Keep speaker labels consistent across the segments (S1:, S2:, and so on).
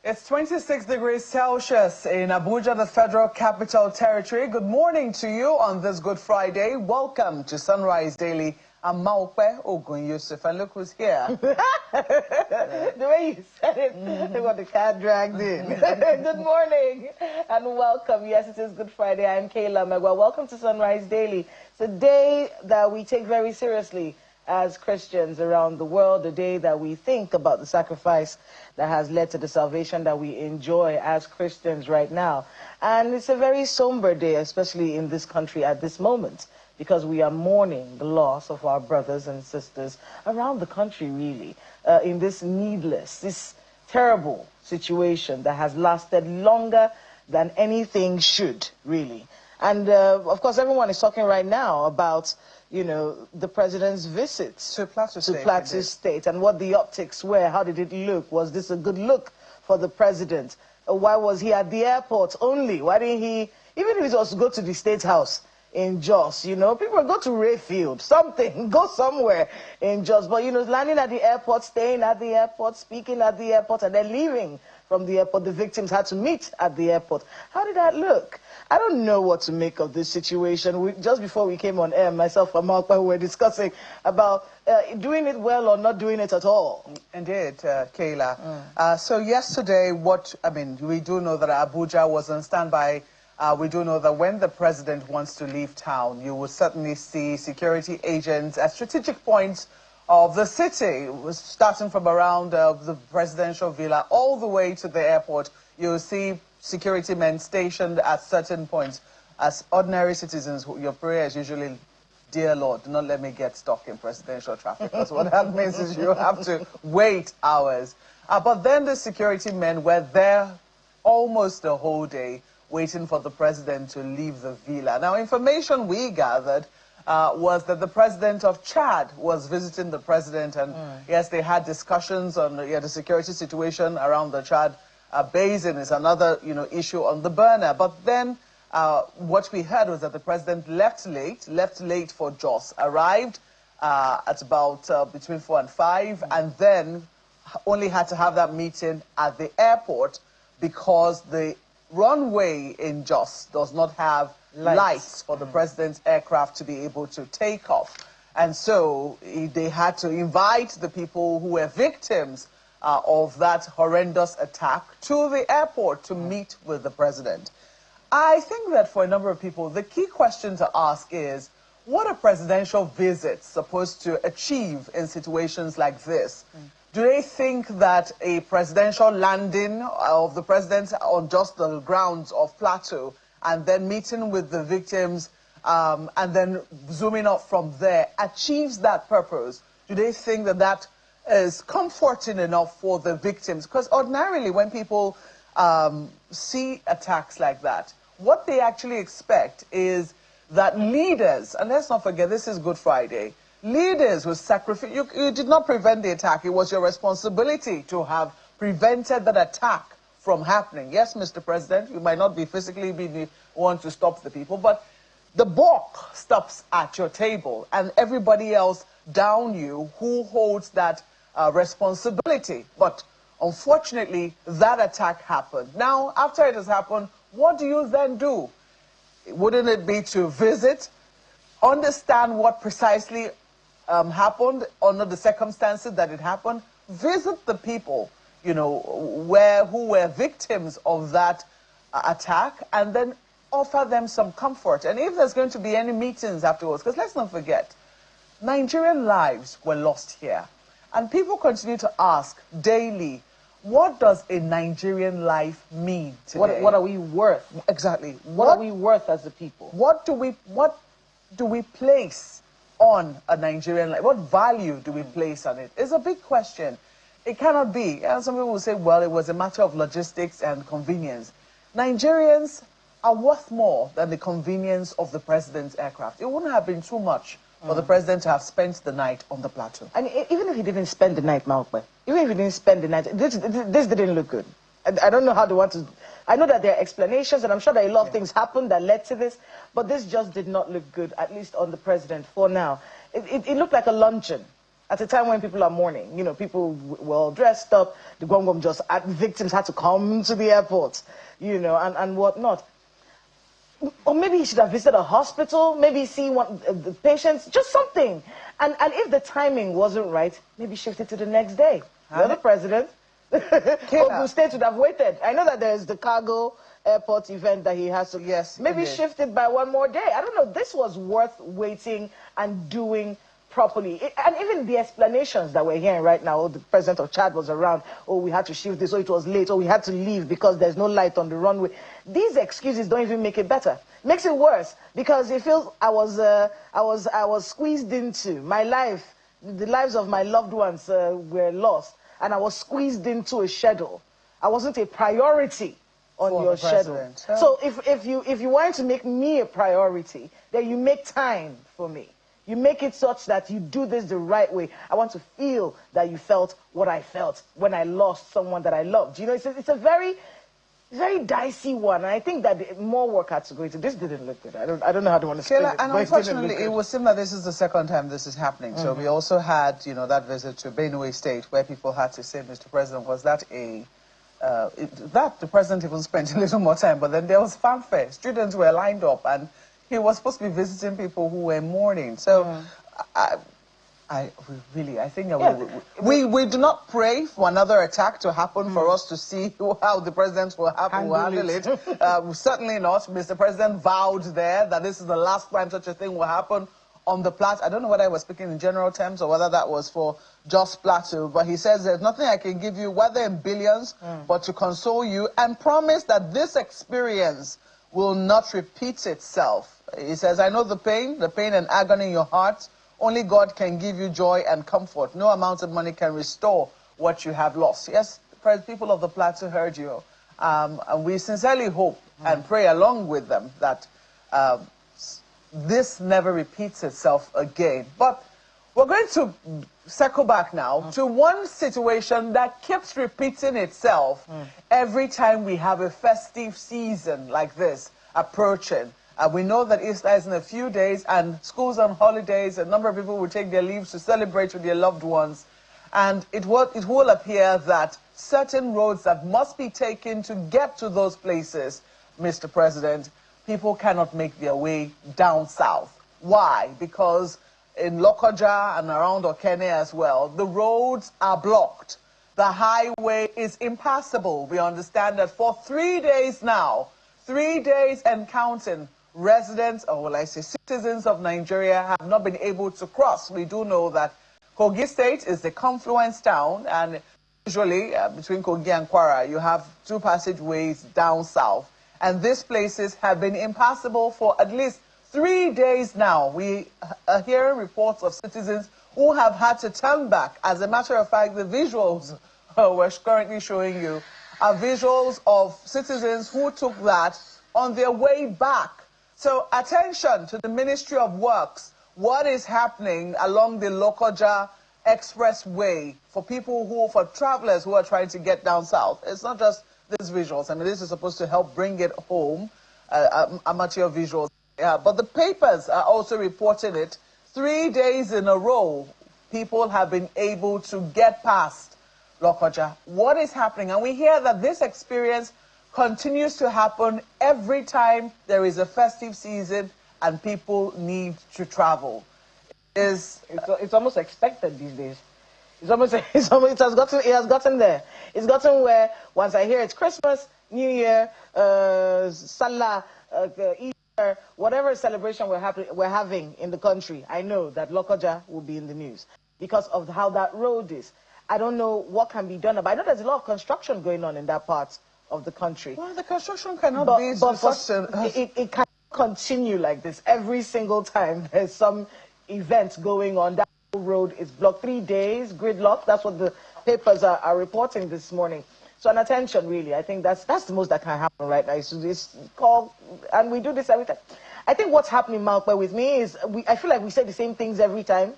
S1: It's 26 degrees Celsius in Abuja, the Federal Capital Territory. Good morning to you on this Good Friday. Welcome to Sunrise Daily. I'm Maokwe Ogun Yusuf, and look who's here.
S2: The way you said it, they got the cat dragged in. Good morning and welcome. Yes, it is Good Friday. I'm Kayla Megwa. Welcome to Sunrise Daily. It's a day that we take very seriously as Christians around the world, a day that we think about the sacrifice that has led to the salvation that we enjoy as Christians right now. And it's a very somber day, especially in this country at this moment, because we are mourning the loss of our brothers and sisters around the country, really, in this needless, this terrible situation that has lasted longer than anything should, really. And, of course, everyone is talking right now about, you know, the president's visit
S1: to Plateau
S2: State and what the optics were. How did it look? Was this a good look for the president? Why was he at the airport only? Why didn't he, even if it was to go to the State House in Jos, you know, people go to Rayfield, something, go somewhere in Jos. But, you know, landing at the airport, staying at the airport, speaking at the airport, and then leaving from the airport. The victims had to meet at the airport. How did that look? I don't know what to make of this situation. Just before we came on air, myself and Mark were discussing about doing it well or not doing it at all.
S1: Indeed, Kayla. So yesterday, we do know that Abuja was on standby. We do know that when the president wants to leave town, you will certainly see security agents at strategic points of the city, starting from around the presidential villa all the way to the airport. You'll see security men stationed at certain points. As ordinary citizens, your prayer is usually, dear Lord, do not let me get stuck in presidential traffic. Because what that means is you have to wait hours. But then the security men were there almost the whole day, waiting for the president to leave the villa. Now, information we gathered was that the president of Chad was visiting the president, and yes, they had discussions on the security situation around the Chad basin is another, issue on the burner. But then what we heard was that the president left late for Jos, arrived at about between 4 and 5, and then only had to have that meeting at the airport because the runway in Jos does not have lights for the president's aircraft to be able to take off. And so they had to invite the people who were victims of that horrendous attack to the airport to meet with the president. I think that for a number of people, the key question to ask is, what are presidential visits supposed to achieve in situations like this? Do they think that a presidential landing of the president on just the grounds of Plateau and then meeting with the victims and then zooming up from there achieves that purpose? Do they think that that is comforting enough for the victims? Because ordinarily when people see attacks like that, what they actually expect is that leaders, and let's not forget this is Good Friday, leaders will sacrifice. You did not prevent the attack. It was your responsibility to have prevented that attack from happening. Yes, Mr. President, you might not be physically be the one to stop the people, but the buck stops at your table and everybody else down you who holds that responsibility. But unfortunately, that attack happened. Now, after it has happened, what do you then do? Wouldn't it be to visit, understand what precisely happened under the circumstances that it happened, visit the people, who were victims of that attack, and then offer them some comfort? And if there's going to be any meetings afterwards, because let's not forget, Nigerian lives were lost here. And people continue to ask daily, what does a Nigerian life mean today?
S2: What are we worth?
S1: Exactly.
S2: What are we worth as a people?
S1: What do we place on a Nigerian life? What value do we place on it? It's a big question. It cannot be. And some people will say, well, it was a matter of logistics and convenience. Nigerians are worth more than the convenience of the president's aircraft. It wouldn't have been too much for the president to have spent the night on the Plateau.
S2: And even if he didn't spend the night, Malkwe, even if he didn't spend the night, this didn't look good. I don't know how they want to... I know that there are explanations, and I'm sure that a lot of things happened that led to this, but this just did not look good, at least on the president for now. It looked like a luncheon. at a time when people are mourning. You know, people were all dressed up. The victims had to come to the airport, you know, and whatnot. Or maybe he should have visited a hospital, maybe see one the patients, just something. And if the timing wasn't right, maybe shift it to the next day. You're the president. Ogun State would have waited. I know that there's the cargo airport event that he has to.
S1: Yes,
S2: maybe shift it by one more day. I don't know. This was worth waiting and doing properly. And even the explanations that we're hearing right now, the president of Chad was around, oh, we had to shift this, oh, it was late, oh, we had to leave because there's no light on the runway. These excuses don't even make it better. Makes it worse because it feels I was squeezed into my life. The lives of my loved ones were lost, and I was squeezed into a schedule. I wasn't a priority on your schedule. So if you wanted to make me a priority, then you make time for me. You make it such that you do this the right way. I want to feel that you felt what I felt when I lost someone that I loved. You know, it's a very dicey one. And I think that more work had to go into. This didn't look good. I don't know how to want to explain it.
S1: And unfortunately, it would seem that this is the second time this is happening. So we also had, you know, that visit to Benue State where people had to say, Mr. President, was that that the president even spent a little more time, but then there was fanfare. Students were lined up and he was supposed to be visiting people who were mourning. So I think that we do not pray for another attack to happen for us to see how the president will handle it. Certainly not. Mr. President vowed there that this is the last time such a thing will happen on the Plateau. I don't know whether I was speaking in general terms or whether that was for just Plateau, but he says there's nothing I can give you, whether in billions, but to console you and promise that this experience will not repeat itself. He says, I know the pain and agony in your heart. Only God can give you joy and comfort. No amount of money can restore what you have lost. Yes, people of the Plateau heard you. And we sincerely hope and pray along with them that this never repeats itself again. But we're going to circle back now to one situation that keeps repeating itself every time we have a festive season like this approaching. We know that Easter is in a few days and schools on holidays. A number of people will take their leaves to celebrate with their loved ones. And it will appear that certain roads that must be taken to get to those places, Mr. President, people cannot make their way down south. Why? Because in Lokoja and around Okene as well, the roads are blocked. The highway is impassable. We understand that for 3 days now, 3 days and counting, residents, or will I say citizens of Nigeria have not been able to cross. We do know that Kogi State is the confluence town, and usually between Kogi and Kwara, you have two passageways down south. And these places have been impassable for at least 3 days now. We are hearing reports of citizens who have had to turn back. As a matter of fact, the visuals we're currently showing you are visuals of citizens who took that on their way back. So attention to the Ministry of Works. What is happening along the Lokoja Expressway for travelers who are trying to get down south? It's not just these visuals. I mean, this is supposed to help bring it home, amateur visuals. But the papers are also reporting it. 3 days in a row, people have been able to get past Lokoja. What is happening? And we hear that this experience continues to happen every time there is a festive season and people need to travel. It's almost expected these days. It has gotten there. It's gotten where once I hear it's Christmas, New Year, Salah, Easter, whatever celebration we're having in the country, I know that Lokoja will be in the news because of how that road is. I don't know what can be done, but I know there's a lot of construction going on in that part of the country. Well, the construction cannot be sustained.
S2: It can't continue like this. Every single time there's some event going on, that road is blocked. 3 days, gridlock. That's what the papers are reporting this morning. So an attention, really. I think that's the most that can happen right now. It's called, and we do this every time. I think what's happening, Malpa, with me is I feel like we say the same things every time.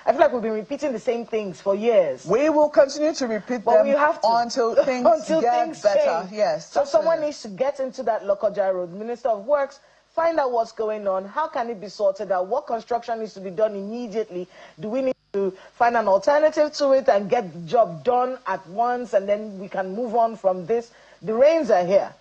S2: I feel like we've been repeating the same things for years.
S1: We will continue to repeat them until things get better.
S2: Change.
S1: Yes.
S2: So someone needs to get into that Lokoja road. Minister of Works, find out what's going on. How can it be sorted out? What construction needs to be done immediately? Do we need to find an alternative to it and get the job done at once, and then we can move on from this. The rains are here.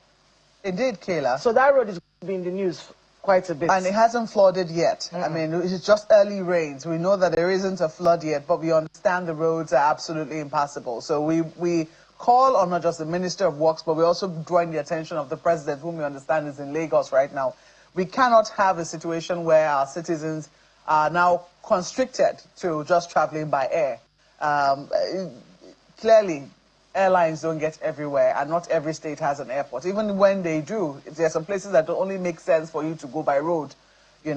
S1: Indeed, Kayla.
S2: So that road is going to be in the news quite a bit.
S1: And it hasn't flooded yet. I mean, it's just early rains. We know that there isn't a flood yet, but we understand the roads are absolutely impassable. So we call on not just the Minister of Works, but we're also drawing the attention of the President, whom we understand is in Lagos right now. We cannot have a situation where our citizens are now constricted to just traveling by air. Clearly, airlines don't get everywhere, and not every state has an airport. Even when they do, there are some places that only make sense for you to go by road.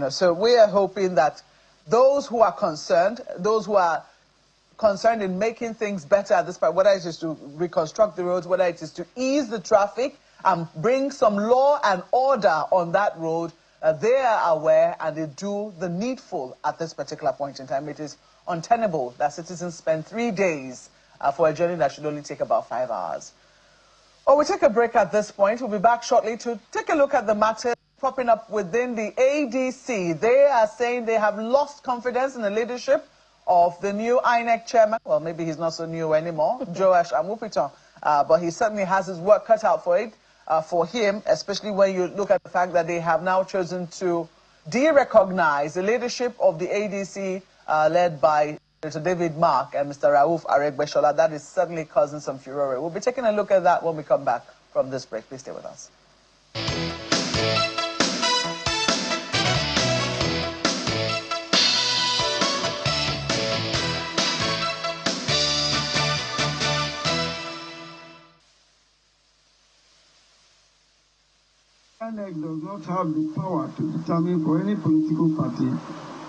S1: So we are hoping that those who are concerned, those who are concerned in making things better at this point, whether it is to reconstruct the roads, whether it is to ease the traffic and bring some law and order on that road, they are aware and they do the needful at this particular point in time. It is untenable that citizens spend 3 days for a journey that should only take about 5 hours. We'll take a break at this point. We'll be back shortly to take a look at the matter popping up within the ADC. They are saying they have lost confidence in the leadership of the new INEC chairman. Well, maybe he's not so new anymore, Joash Amupiton. But he certainly has his work cut out for it, for him, especially when you look at the fact that they have now chosen to de-recognize the leadership of the ADC led by Mr. David Mark and Mr. Rauf Aregbesola. That is certainly causing some furore. We'll be taking a look at that when we come back from this break. Please stay with us.
S3: INEC does not have the power to determine for any political party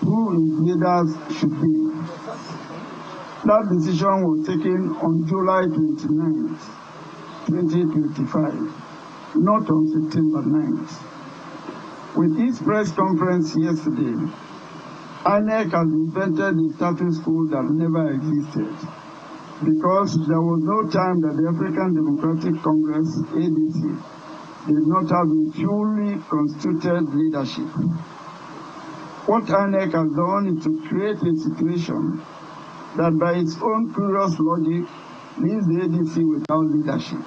S3: who its leaders should be. That decision was taken on July 29th, 2025, not on September 9th. With its press conference yesterday, INEC has invented a status quo that never existed, because there was no time that the African Democratic Congress, ADC, did not have a fully constituted leadership. What INEC has done is to create a situation that by its own curious logic leaves the ADC without leadership.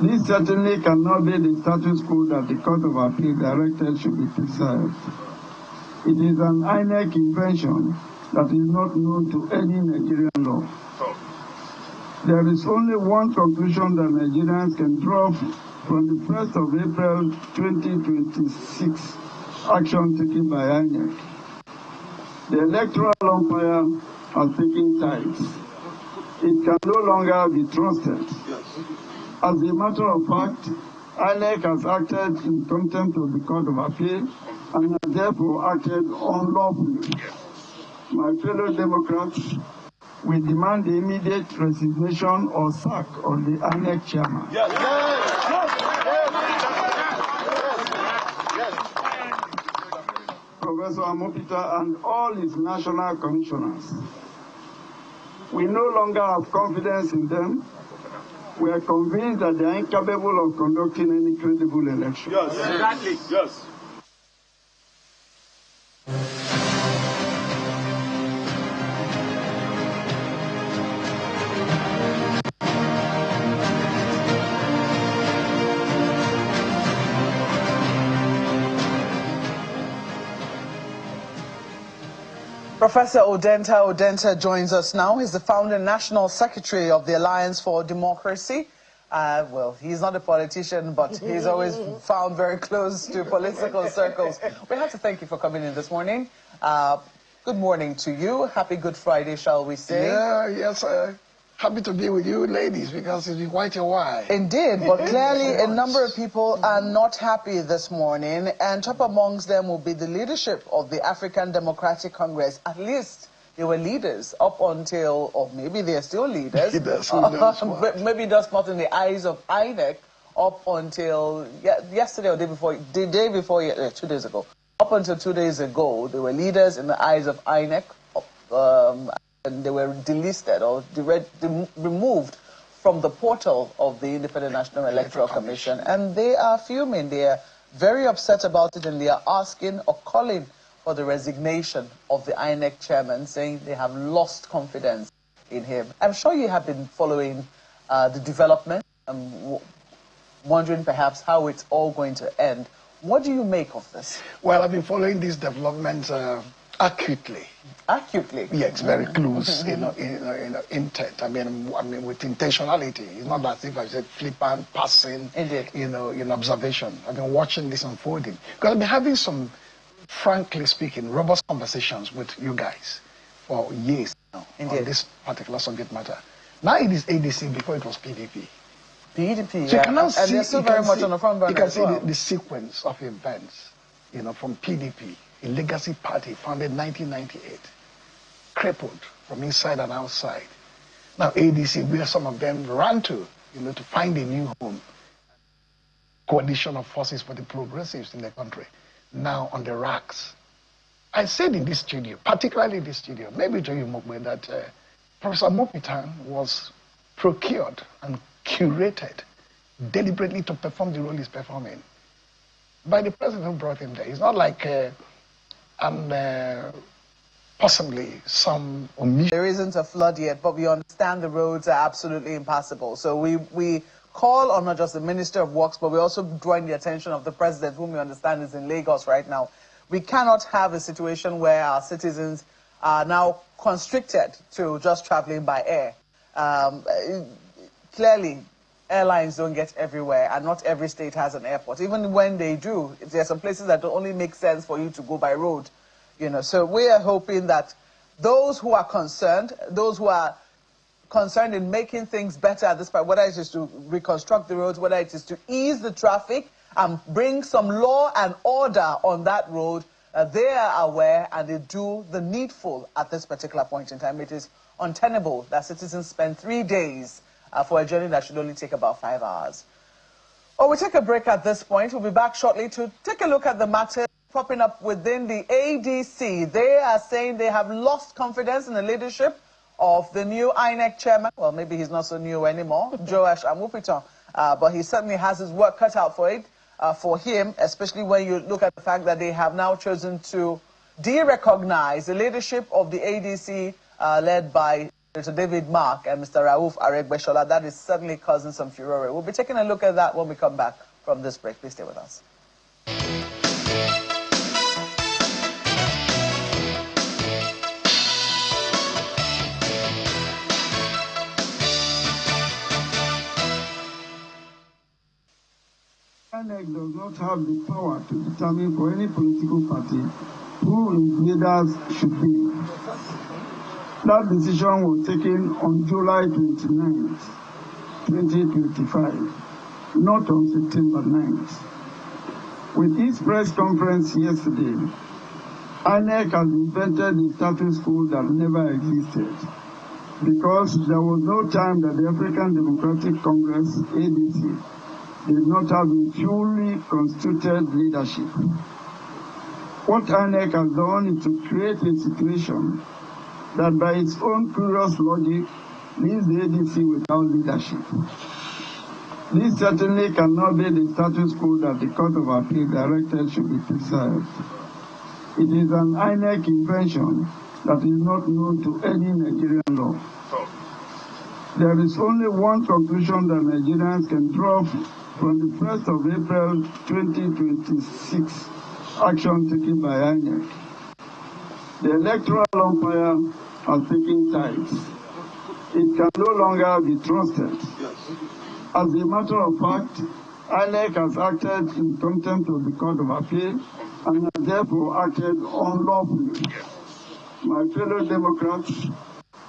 S3: This certainly cannot be the status quo that the Court of Appeal directed should be preserved. It is an INEC invention that is not known to any Nigerian law. There is only one conclusion that Nigerians can draw from the 1st of April 2026 action taken by INEC. The electoral umpire has taken sides. It can no longer be trusted. As a matter of fact, INEC has acted in contempt of the Court of Appeal and has therefore acted unlawfully. My fellow Democrats, we demand the immediate resignation or sack of the INEC chairman. Professor Amopita and all his national commissioners. We no longer have confidence in them. We are convinced that they are incapable of conducting any credible election.
S4: Yes, exactly. Yes.
S1: Professor Odenta joins us now. He's the founding national secretary of the Alliance for Democracy. Well, he's not a politician, but he's always found very close to political circles. We have to thank you for coming in this morning. Good morning to you. Happy Good Friday, shall we say?
S5: Yes, happy to be with you ladies, because it's been quite a while.
S1: Indeed, but clearly a number of people are not happy this morning, and top amongst them will be the leadership of the African Democratic Congress. At least they were leaders up until, or maybe they're still leaders, maybe just not in the eyes of INEC, up until yesterday or the day before, 2 days ago. Up until 2 days ago, they were leaders in the eyes of INEC, and they were delisted or removed from the portal of the Independent National Electoral Commission. And they are fuming. They are very upset about it, and they are asking or calling for for the resignation of the INEC chairman, saying they have lost confidence in him. I'm sure you have been following the development. I'm wondering perhaps how it's all going to end. What do you make of this?
S5: Well, I've been following these developments acutely.
S1: Acutely?
S5: Yes, very close, intent. I mean, with intentionality. It's not as if I said flippant, passing,
S1: Indeed.
S5: in observation. I've been watching this unfolding. Because I've been having some, frankly speaking, robust conversations with you guys for years now on this particular subject matter. Now it is ADC before it was PDP.
S1: PDP,
S5: so you cannot see,
S1: and they're still very much on the front burner.
S5: You can see the sequence of events, from PDP, a legacy party founded in 1998, crippled from inside and outside. Now ADC, where some of them ran to, to find a new home. Coalition of forces for the progressives in the country, now on the racks. I said in this studio, particularly this studio, maybe to you, Mokwe, that Professor Mopitan was procured and curated deliberately to perform the role he's performing by the president who brought him there. It's not like possibly some omission.
S1: There isn't a flood yet, but we understand the roads are absolutely impassable. So we call on not just the Minister of Works, but we're also drawing the attention of the president, whom we understand is in Lagos right now. We cannot have a situation where our citizens are now constricted to just traveling by air. Clearly, airlines don't get everywhere, and not every state has an airport. Even when they do, there are some places that only make sense for you to go by road. So we are hoping that those who are concerned in making things better at this point, whether it is to reconstruct the roads, whether it is to ease the traffic and bring some law and order on that road, they are aware and they do the needful at this particular point in time. It is untenable that citizens spend 3 days for a journey that should only take about 5 hours. Well, we'll take a break at this point. We'll be back shortly to take a look at the matter popping up within the ADC. They are saying they have lost confidence in the leadership of the new INEC chairman. Well, maybe he's not so new anymore, Joash Amupiton, but he certainly has his work cut out for it, for him, especially when you look at the fact that they have now chosen to de-recognize the leadership of the ADC led by Mr. David Mark and Mr. Rauf Aregbesola. That is certainly causing some furore. We'll be taking a look at that when we come back from this break. Please stay with us.
S3: INEC does not have the power to determine for any political party who its leaders should be. That decision was taken on July 29th, 2025, not on September 9th. With its press conference yesterday, INEC has invented a status quo that never existed, because there was no time that the African Democratic Congress, ADC, did not have a fully constituted leadership. What INEC has done is to create a situation that by its own curious logic leaves the ADC without leadership. This certainly cannot be the status quo that the Court of Appeal directed should be preserved. It is an INEC invention that is not known to any Nigerian law. There is only one conclusion that Nigerians can draw from the 1st of April 2026 action taken by INEC. The electoral umpire has taken sides. It can no longer be trusted. As a matter of fact, INEC has acted in contempt of the Court of Appeal and has therefore acted unlawfully. My fellow Democrats,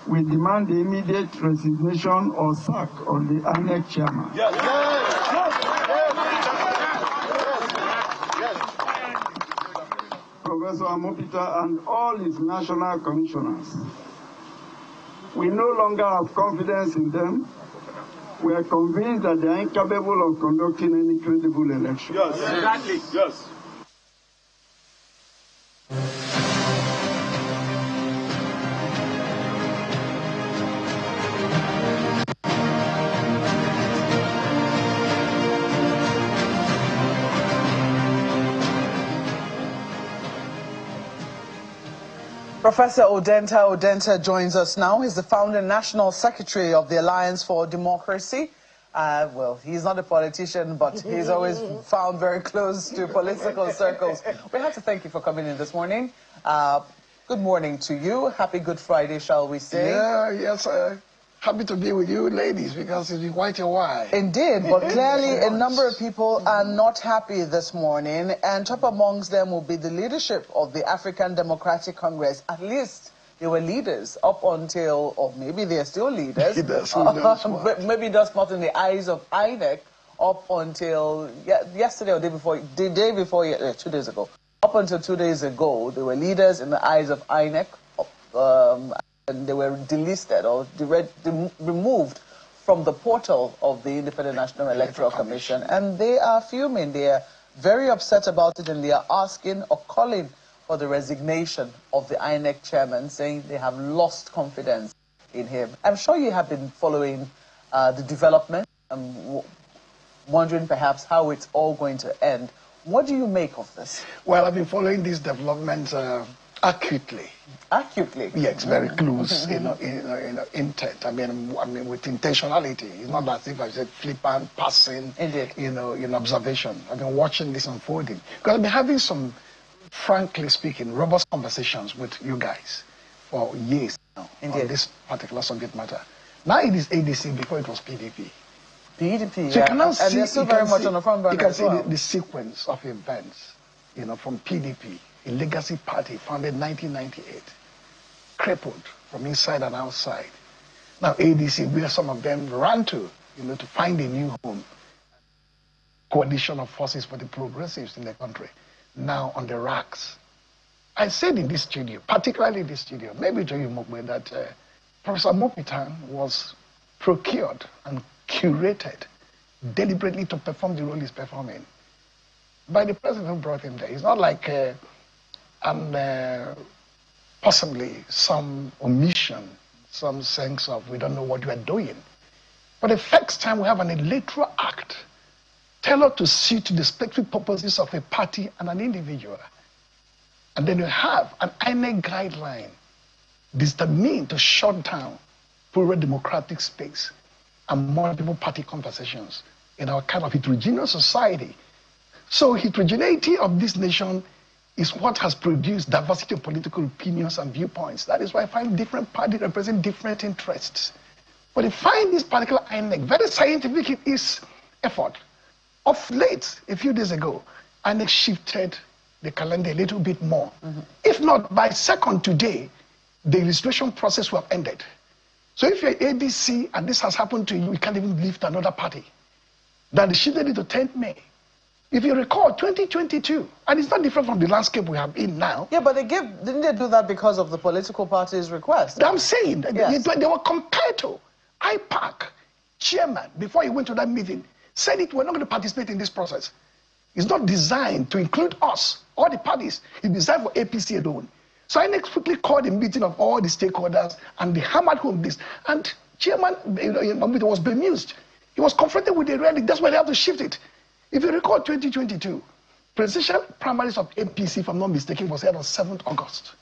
S3: we demand the immediate resignation or sack of the INEC chairman. Professor Amopita and all his national commissioners. We no longer have confidence in them. We are convinced that they are incapable of conducting any credible election.
S4: Yes, exactly. Yes.
S1: Professor Odenta joins us now. He's the founder national secretary of the Alliance for Democracy. Well, he's not a politician, but he's always found very close to political circles. We have to thank you for coming in this morning. Good morning to you. Happy Good Friday, shall we say?
S5: Yeah, yes, happy to be with you ladies because it's been quite a while.
S1: Indeed, but clearly a number of people are not happy this morning, and top amongst them will be the leadership of the African Democratic Congress. At least they were leaders up until, or maybe they're still leaders, maybe just not in the eyes of INEC, up until yesterday or the day before, 2 days ago. Up until 2 days ago, they were leaders in the eyes of INEC, and they were delisted or removed from the portal of the Independent National Electoral Commission. And they are fuming. They are very upset about it, and they are asking or calling for the resignation of the INEC chairman, saying they have lost confidence in him. I'm sure you have been following the development. I'm wondering perhaps how it's all going to end. What do you make of this?
S5: Well, I've been following these developments acutely.
S1: Acutely?
S5: Yes, very close, intent. I mean, with intentionality. It's not as if I said flippant, passing,
S1: Indeed.
S5: In observation. I've been watching this unfolding. Because I've been having some, frankly speaking, robust conversations with you guys for years now.
S1: Indeed.
S5: On this particular subject matter. Now it is ADC, before it was PDP.
S1: PDP,
S5: so you cannot see,
S1: and they're still very much on the front burner.
S5: You can
S1: as well.
S5: see the sequence of events, from PDP, a legacy party founded 1998, crippled from inside and outside. Now ADC, where some of them ran to find a new home. Coalition of forces for the progressives in the country, now on the racks. I said in this studio, particularly this studio, maybe to you, Mokwe, that Professor Mopitan was procured and curated deliberately to perform the role he's performing by the president who brought him there. It's not like possibly some omission, some sense of we don't know what we are doing. But the first time we have an electoral act tailored to suit the specific purposes of a party and an individual. And then you have an INEC guideline determined to shut down pro-democratic space and multiple party conversations in our kind of heterogeneous society. So heterogeneity of this nation is what has produced diversity of political opinions and viewpoints. That is why I find different parties represent different interests. But I find this particular INEC very scientific in its effort. Of late, a few days ago, INEC shifted the calendar a little bit more. If not, by second today, the registration process will have ended. So if you're ADC and this has happened to you, you can't even leave to another party. Then they shifted it to 10th May. If you recall, 2022, and it's not different from the landscape we have in now.
S1: Yeah, but didn't they do that because of the political party's request?
S5: I'm saying,
S1: yes.
S5: They were compared to IPAC chairman, before he went to that meeting, said we're not going to participate in this process. It's not designed to include us, all the parties. It's designed for APC alone. So I quickly called a meeting of all the stakeholders, and they hammered home this. And chairman was bemused. He was confronted with the reality. That's why they have to shift it. If you recall 2022, presidential primaries of APC, if I'm not mistaken, was held on 7th August.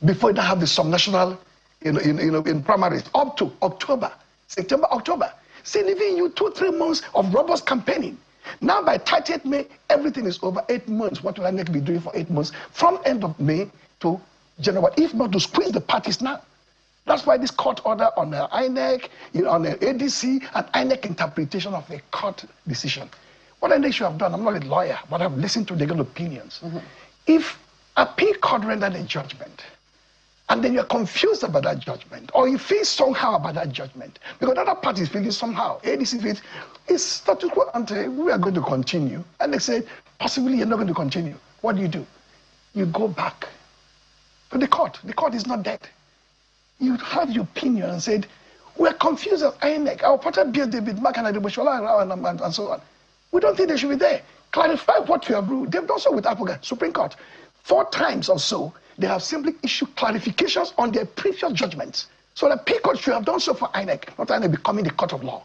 S5: Before they have the subnational in primaries, up to October, September, October. Still leaving you 2-3 months of robust campaigning. Now by 30th May, everything is over. 8 months. What will INEC be doing for 8 months? From end of May to January, if not to squeeze the parties now. That's why this court order on the INEC, on the ADC, and INEC interpretation of a court decision. What INEC should have done, I'm not a lawyer, but I've listened to legal opinions. If a appeal court rendered a judgment, and then you're confused about that judgment, or you feel somehow about that judgment, because the other party is feeling somehow, ADC feels, it's status quo ante, we are going to continue, and they say, possibly you're not going to continue. What do? You go back to the court. The court is not dead. You have your opinion and said, we're confused as INEC. Our partner built David Mark and so on. We don't think they should be there. Clarify what you have ruled. They've done so with Africa, Supreme Court. 4 times or so, they have simply issued clarifications on their previous judgments. So the P Court should have done so for INEC, not INEC becoming the court of law.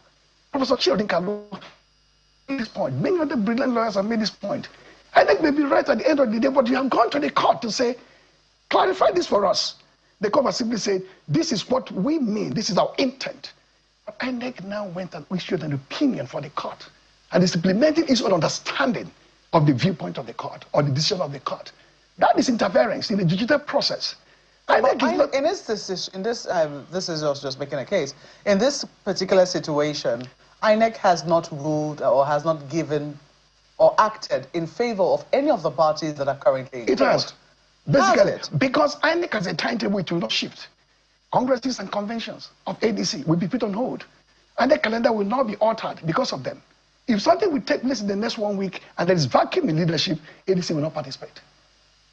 S5: Professor Odenta made this point. Many other brilliant lawyers have made this point. INEC may be right at the end of the day, but you have gone to the court to say, clarify this for us. The court has simply said, this is what we mean, this is our intent. But INEC now went and issued an opinion for the court, and is implementing its own understanding of the viewpoint of the court, or the decision of the court. That is interference in the judicial process.
S1: This is just making a case. In this particular situation, INEC has not ruled or has not given or acted in favor of any of the parties that are currently in court.
S5: It has. Basically, because INEC has a timetable, it will not shift. Congresses and conventions of ADC will be put on hold. And the calendar will not be altered because of them. If something will take place in the next 1 week and there is vacuum in leadership, ADC will not participate.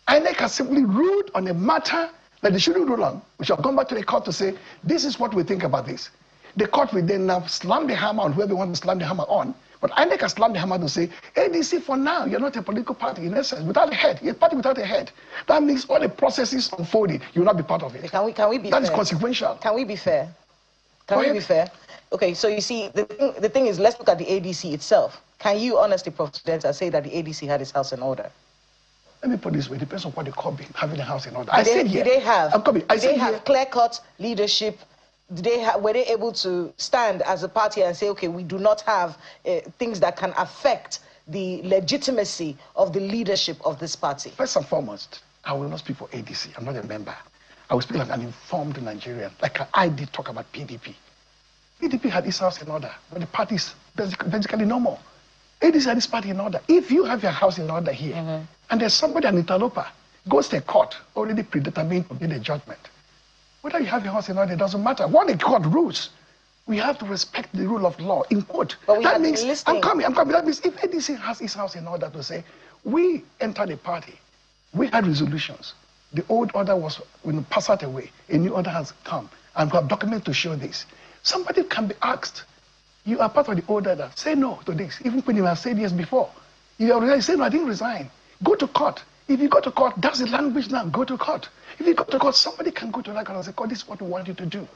S5: INEC has simply ruled on a matter that they shouldn't rule on. We shall come back to the court to say, this is what we think about this. The court will then now slam the hammer on whoever they want to slam the hammer on. But INEC has slammed the hammer to say, ADC, for now, you're not a political party in essence, without a head. You're a party without a head. That means all the processes unfolding, you will not be part of it.
S2: Can we be
S5: That
S2: fair?
S5: is consequential.
S2: Can we be fair? Can we be fair? Okay, so you see, the thing is, let's look at the ADC itself. Can you honestly, Prof, say that the ADC had its house in order?
S5: Let me put it this way, it depends on what they call having a house in order.
S2: Did they have clear-cut leadership? Were they able to stand as a party and say, okay, we do not have things that can affect the legitimacy of the leadership of this party?
S5: First and foremost, I will not speak for ADC. I'm not a member. I will speak like an informed Nigerian, like I did talk about PDP. PDP had its house in order, but the party is basically no more. ADC had its party in order. If you have your house in order here, and there's somebody, an interloper, goes to a court already predetermined to give a judgment, whether you have your house in order, it doesn't matter. What the court rules, we have to respect the rule of law, in quote. That means, I'm coming. That means if ADC has his house in order to say, we entered the party, we had resolutions, the old order was passed out away, a new order has come, and we have documents to show this. Somebody can be asked, you are part of the old order, say no to this, even when you have said yes before. You have resigned, say no, I didn't resign. Go to court. If you go to court, that's the language now, go to court. If you go to court, somebody can go to that court and say, God, this is what we want you to do.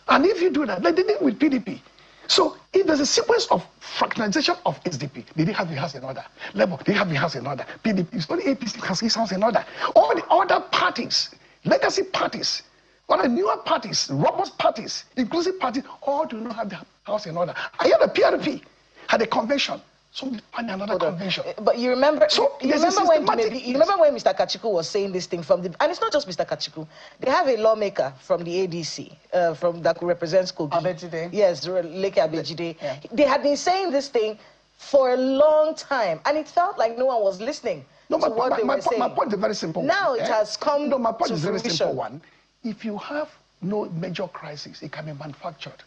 S5: And if you do that, like they did with PDP. So if there's a sequence of fractionalization of SDP, they didn't have the house in order. Labour, they have the house in order. PDP, it's only APC has his house in order. All the other parties, legacy parties, all the newer parties, robust parties, inclusive parties, all do not have the house in order. I hear the PRP had a convention. So find another convention.
S2: But you remember,
S5: so
S2: you remember when Mr. Kachiku was saying this thing from the, and it's not just Mr. Kachiku. They have a lawmaker from the ADC, that represents Kogi.
S1: Abejide.
S2: Yes, Leke Abejide. Yeah. They had been saying this thing for a long time, and it felt like no one was listening to what they were saying.
S5: My point is very simple.
S2: Now it has come.
S5: No, my point is very
S2: fruition.
S5: simple one. If you have no major crisis, it can be manufactured.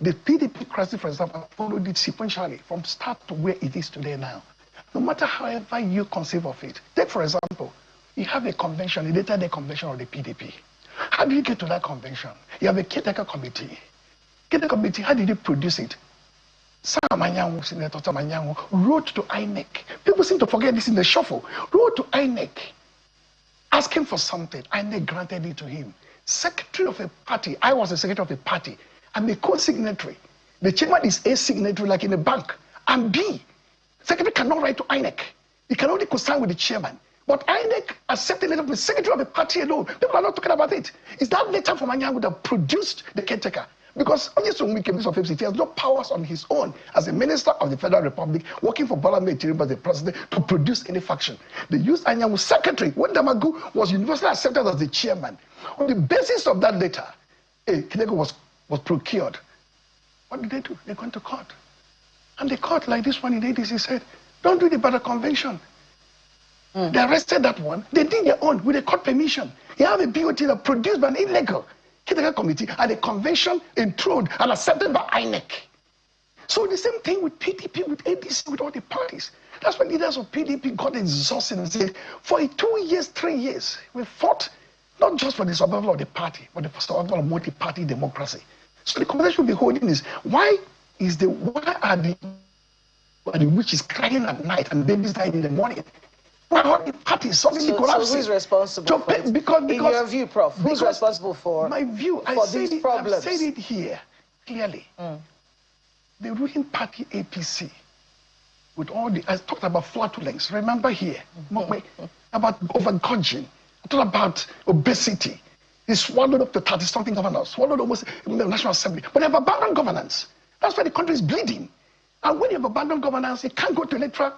S5: The PDP crisis, for example, followed it sequentially from start to where it is today now. No matter however you conceive of it. Take, for example, you have a convention, you later the convention of the PDP. How do you get to that convention? You have a caretaker committee. Caretaker committee, how did you produce it? Senator Samanyangu wrote to INEC. People seem to forget this in the shuffle. Wrote to INEC, asking for something. INEC granted it to him. Secretary of a party, I was a secretary of a party. I'm a co-signatory. The chairman is a signatory like in a bank. And B, secretary cannot write to INEC. He can only co-sign with the chairman. But INEC accepted a letter from the secretary of the party alone. People are not talking about it. It's that letter from Anyangu that produced the caretaker. Because Onyesunmi of FCT has no powers on his own as a minister of the Federal Republic, working for Bola Ahmed Tinubu as the president, to produce any faction. They used Anyangu's secretary when Damagu was universally accepted as the chairman. On the basis of that letter, Kidego was procured. What did they do? They went to court. And the court, like this one in ADC, said, don't do it by the convention. They arrested that one. They did their own with a court permission. You have a BOT that produced by an illegal caretaker committee and a convention enthroned and accepted by INEC. So the same thing with PDP, with ADC, with all the parties. That's when leaders of PDP got exhausted and said, for 2 years, 3 years, we fought not just for the survival of the party, but the survival of multi-party democracy. So the conversation we'll be holding is, why are the witches crying at night and babies dying in the morning? Why are the parties suddenly collapsing?
S2: So who's responsible for it? Because, in your view, Prof, who's responsible for
S5: my view?
S2: I said
S5: it here clearly. The ruling party APC, with all the, I talked about flatulence. Remember here, about overgorging, I'm talking about obesity. He swallowed up the 30-something governors, swallowed almost the National Assembly. But they have abandoned governance. That's why the country is bleeding. And when you have abandoned governance, you can't go to electoral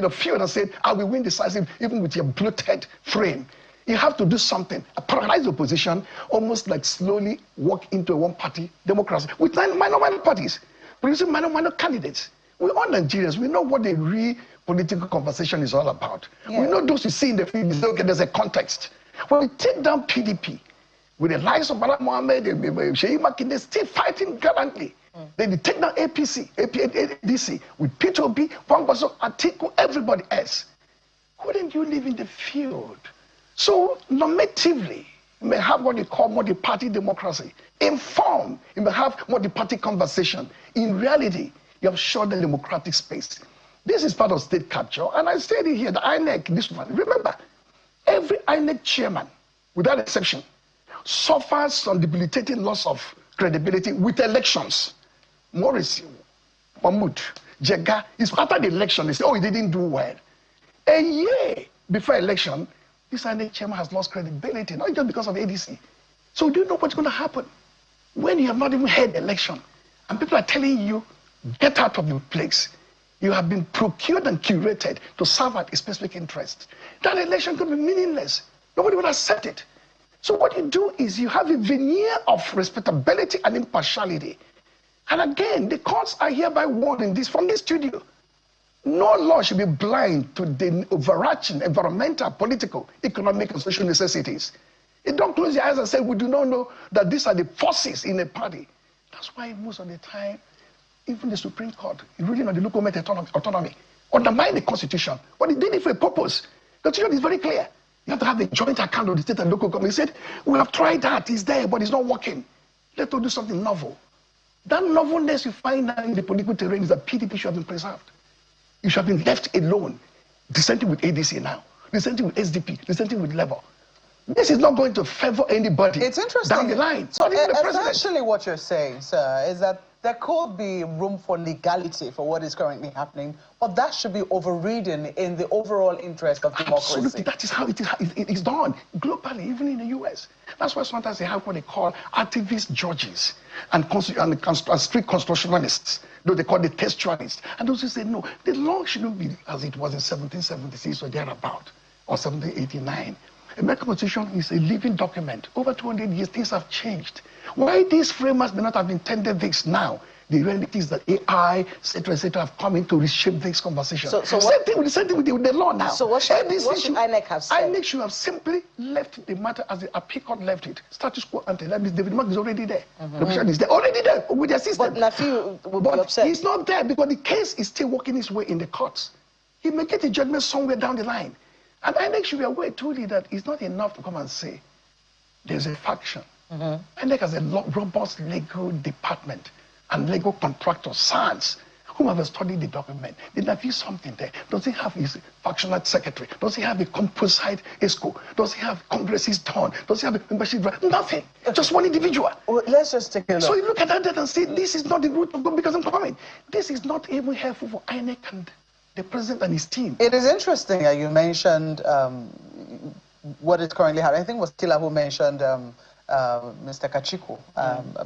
S5: field and say, I will win decisive, even with your bloated frame. You have to do something. Paralyze the opposition, almost like slowly walk into a one-party democracy with minor parties, producing minor candidates. We're all Nigerians. We know what the real political conversation is all about. Yeah. We know those you see in the field, okay, there's a context. When we take down PDP, with the likes of Bala Mohammed, Sheyi Makinde still fighting gallantly. Then they take down ADC with P2B, Wangbaso, Atiku, everybody else. Wouldn't you live in the field? So, normatively, you may have what you call multi-party democracy. Informed, you may have multi-party conversation. In reality, you have short the democratic space. This is part of state capture, and I said it here, the INEC, this one. Remember, every INEC chairman, without exception, suffers some debilitating loss of credibility with elections. Morris, Mahmoud, Jega, it's after the election, they say, oh, he didn't do well. A year before election, this INEC chairman has lost credibility, not just because of ADC. So do you know what's going to happen? When you have not even had election, and people are telling you, get out of your place. You have been procured and curated to serve at a specific interest. That election could be meaningless. Nobody would accept it. So what you do is you have a veneer of respectability and impartiality. And again, the courts are hereby warning this from this studio. No law should be blind to the overarching environmental, political, economic, and social necessities. You don't close your eyes and say, we do not know that these are the forces in a party. That's why most of the time, even the Supreme Court, ruling on the local autonomy, undermine the Constitution. But it did it for a purpose. The Constitution is very clear. You have to have a joint account of the state and local government. He said, we have tried that, it's there, but it's not working. Let us do something novel. That novelness you find now in the political terrain is that PDP should have been preserved. You should have been left alone, dissenting with ADC now, dissenting with SDP, dissenting with Labour. This is not going to favor anybody.
S1: It's interesting.
S5: Down the line.
S1: So essentially what you're saying, sir, is that there could be room for legality for what is currently happening, but that should be overridden in the overall interest of democracy.
S5: Absolutely, that is how it is done globally, even in the US. That's why sometimes they have what they call activist judges and strict constitutionalists, though they call the textualists. And those who say, no, the law shouldn't be as it was in 1776 or thereabout, or 1789. American Constitution is a living document. Over 200 years, things have changed. Why these framers may not have intended this now? The reality is that AI, etc., have come in to reshape this conversation. Same thing with the law now.
S2: So what should INEC have said?
S5: INEC should have simply left the matter as the appeal court left it. Status quo ante. David Mark is already there. The petition is there, already there with their system.
S2: But Nafi will be upset.
S5: He's not there because the case is still working its way in the courts. He may get a judgment somewhere down the line. And INEC should be aware truly that it's not enough to come and say there's a faction. INEC has a robust legal department and legal contractor, SANS, who have studied the document. Did there be something there? Does he have his factional secretary? Does he have a composite ESCO? Does he have congresses done? Does he have a membership drive? Nothing. Just one individual.
S1: Well, let's just take a look.
S5: So you look at that and say, this is not the route to go because I'm coming. This is not even helpful for INEC and the president and his team.
S1: It is interesting that you mentioned what is currently happening. I think it was Kila who mentioned Mr. Kachiku,